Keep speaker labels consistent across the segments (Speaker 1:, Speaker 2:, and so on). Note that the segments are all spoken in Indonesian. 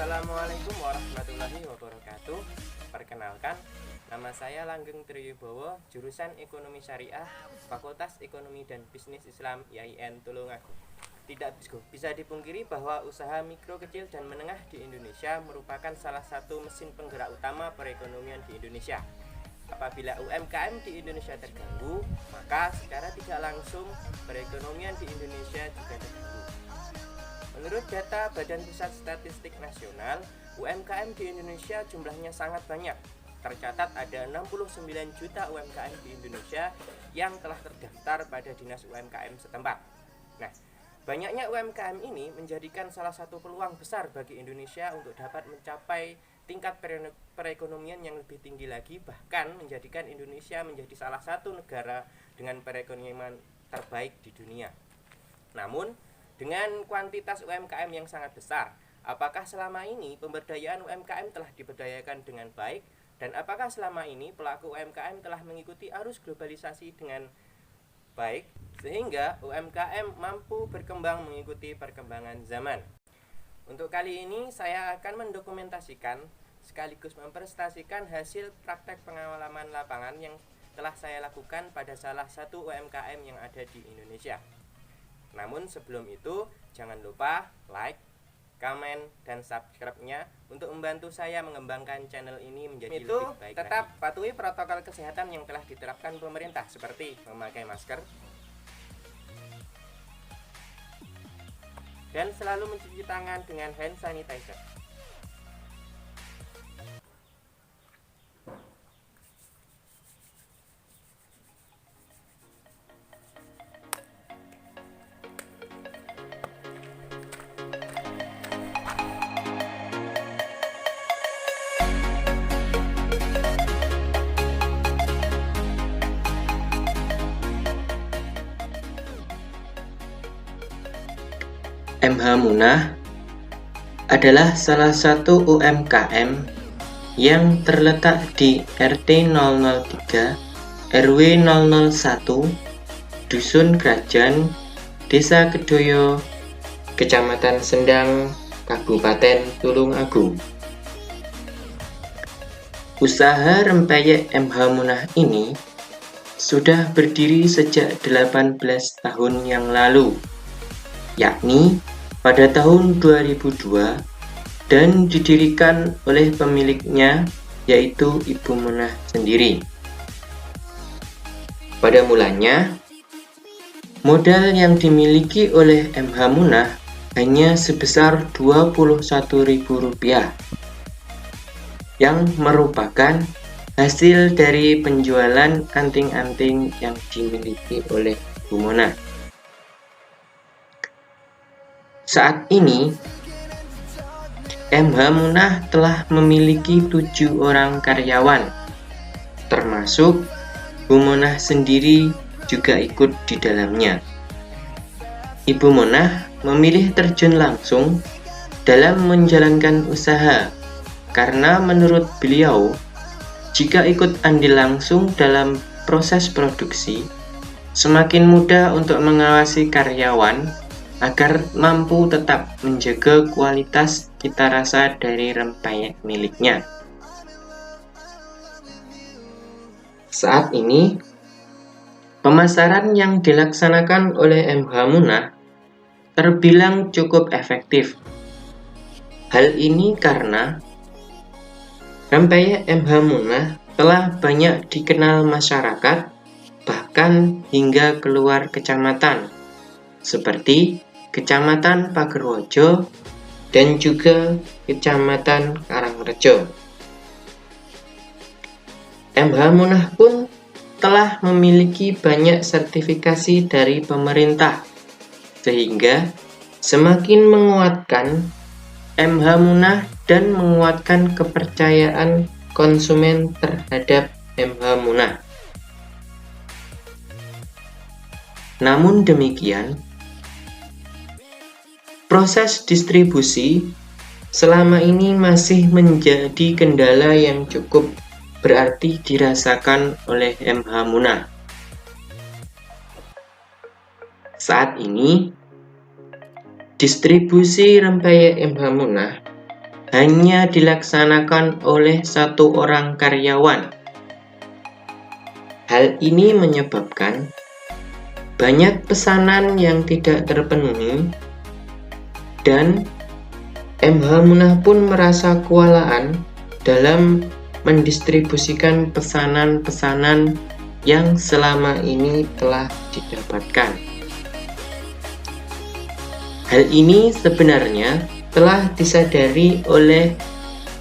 Speaker 1: Assalamualaikum warahmatullahi wabarakatuh. Perkenalkan, nama saya Langgeng Triwibowo, jurusan Ekonomi Syariah, Fakultas Ekonomi dan Bisnis Islam IAIN Tulungagung. Tidak bisa dipungkiri bahwa usaha mikro, kecil, dan menengah di Indonesia merupakan salah satu mesin penggerak utama perekonomian di Indonesia. Apabila UMKM di Indonesia terganggu, maka secara tidak langsung perekonomian di Indonesia juga terganggu. Menurut data Badan Pusat Statistik Nasional, UMKM di Indonesia jumlahnya sangat banyak. Tercatat ada 69 juta UMKM di Indonesia yang telah terdaftar pada Dinas UMKM setempat. Nah, banyaknya UMKM ini menjadikan salah satu peluang besar bagi Indonesia untuk dapat mencapai tingkat perekonomian yang lebih tinggi lagi, bahkan menjadikan Indonesia menjadi salah satu negara dengan perekonomian terbaik di dunia. Namun, dengan kuantitas UMKM yang sangat besar, apakah selama ini pemberdayaan UMKM telah diberdayakan dengan baik? Dan apakah selama ini pelaku UMKM telah mengikuti arus globalisasi dengan baik, sehingga UMKM mampu berkembang mengikuti perkembangan zaman? Untuk kali ini saya akan mendokumentasikan sekaligus mempresentasikan hasil praktek pengalaman lapangan yang telah saya lakukan pada salah satu UMKM yang ada di Indonesia. Namun sebelum itu, jangan lupa like, komen, dan subscribe-nya untuk membantu saya mengembangkan channel ini menjadi lebih baik. Tetap patuhi protokol kesehatan yang telah diterapkan pemerintah seperti memakai masker dan selalu mencuci tangan dengan hand sanitizer.
Speaker 2: MH Munah adalah salah satu UMKM yang terletak di RT 003 RW 001 Dusun Krajan, Desa Kedoyo, Kecamatan Sendang, Kabupaten Tulungagung. Usaha rempeyek MH Munah ini sudah berdiri sejak 18 tahun yang lalu, yakni pada tahun 2002, dan didirikan oleh pemiliknya, yaitu Ibu Munah sendiri. Pada mulanya, modal yang dimiliki oleh MH Munah hanya sebesar Rp21.000, yang merupakan hasil dari penjualan anting-anting yang dimiliki oleh Ibu Munah. Saat ini, MH Munah telah memiliki 7 orang karyawan, termasuk Ibu Munah sendiri juga ikut di dalamnya. Ibu Munah memilih terjun langsung dalam menjalankan usaha karena menurut beliau, jika ikut andil langsung dalam proses produksi, semakin mudah untuk mengawasi karyawan agar mampu tetap menjaga kualitas cita rasa dari rempeyek miliknya. Saat ini, pemasaran yang dilaksanakan oleh MH Munah terbilang cukup efektif. Hal ini karena rempeyek MH Munah telah banyak dikenal masyarakat, bahkan hingga keluar kecamatan, seperti Kecamatan Pagerwojo dan juga Kecamatan Karangrejo. MH Munah pun telah memiliki banyak sertifikasi dari pemerintah, sehingga semakin menguatkan MH Munah dan menguatkan kepercayaan konsumen terhadap MH Munah. Namun demikian, proses distribusi selama ini masih menjadi kendala yang cukup berarti dirasakan oleh MH Munah. Saat ini, distribusi rempeyek MH Munah hanya dilaksanakan oleh satu orang karyawan. Hal ini menyebabkan banyak pesanan yang tidak terpenuhi dan MH Munah pun merasa kewalahan dalam mendistribusikan pesanan-pesanan yang selama ini telah didapatkan. Hal ini sebenarnya telah disadari oleh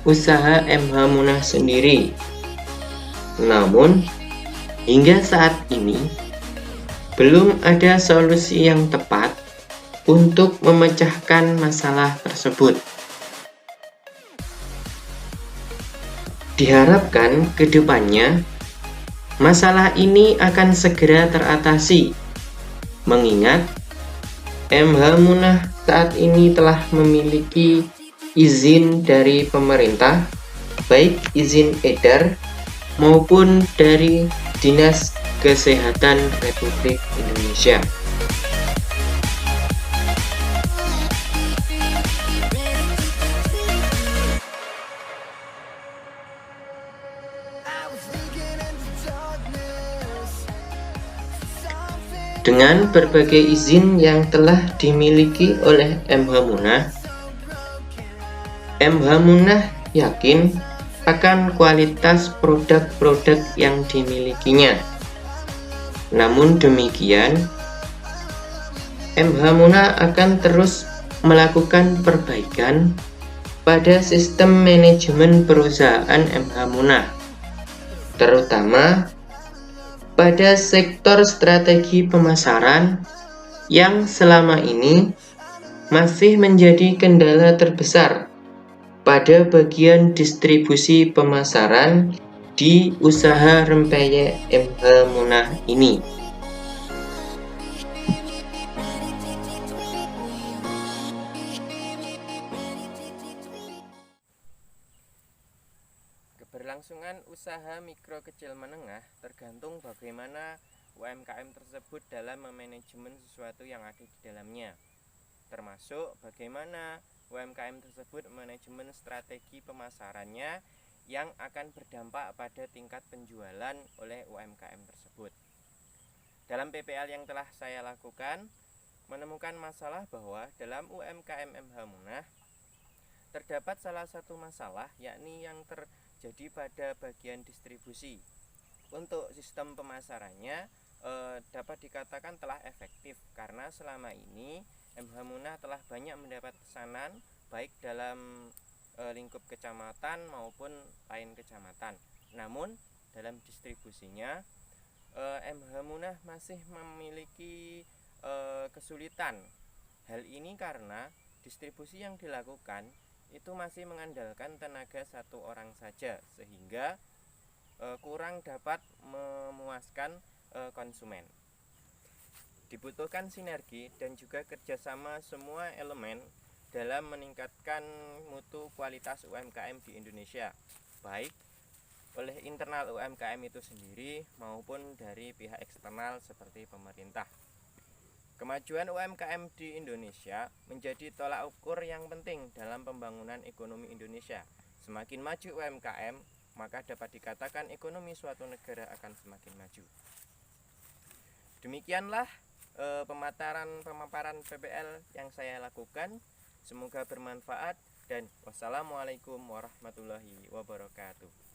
Speaker 2: usaha MH Munah sendiri. Namun, hingga saat ini belum ada solusi yang tepat untuk memecahkan masalah tersebut. Diharapkan ke depannya masalah ini akan segera teratasi, mengingat MH Munah saat ini telah memiliki izin dari pemerintah, baik izin edar maupun dari Dinas Kesehatan Republik Indonesia. Dengan berbagai izin yang telah dimiliki oleh MH Munah, MH Munah yakin akan kualitas produk-produk yang dimilikinya. Namun demikian, MH Munah akan terus melakukan perbaikan pada sistem manajemen perusahaan MH Munah, terutama pada sektor strategi pemasaran yang selama ini masih menjadi kendala terbesar pada bagian distribusi pemasaran di usaha rempeyek MH Munah ini.
Speaker 1: Keberlangsungan usaha mikro kecil menengah tergantung bagaimana UMKM tersebut dalam memanajemen sesuatu yang ada di dalamnya, termasuk bagaimana UMKM tersebut manajemen strategi pemasarannya yang akan berdampak pada tingkat penjualan oleh UMKM tersebut. Dalam PPL yang telah saya lakukan, menemukan masalah bahwa dalam UMKM MH Munah terdapat salah satu masalah, yakni yang terjadi pada bagian distribusi. Untuk sistem pemasarannya dapat dikatakan telah efektif karena selama ini MH Munah telah banyak mendapat pesanan baik dalam lingkup kecamatan maupun lain kecamatan. Namun dalam distribusinya MH Munah masih memiliki kesulitan. Hal ini karena distribusi yang dilakukan itu masih mengandalkan tenaga satu orang saja, sehingga kurang dapat memuaskan konsumen. Dibutuhkan sinergi dan juga kerjasama semua elemen dalam meningkatkan mutu kualitas UMKM di Indonesia, baik oleh internal UMKM itu sendiri maupun dari pihak eksternal seperti pemerintah. Kemajuan UMKM di Indonesia menjadi tolak ukur yang penting dalam pembangunan ekonomi Indonesia. Semakin maju UMKM, maka dapat dikatakan ekonomi suatu negara akan semakin maju. Demikianlah pemaparan PPL yang saya lakukan. Semoga bermanfaat dan wassalamualaikum warahmatullahi wabarakatuh.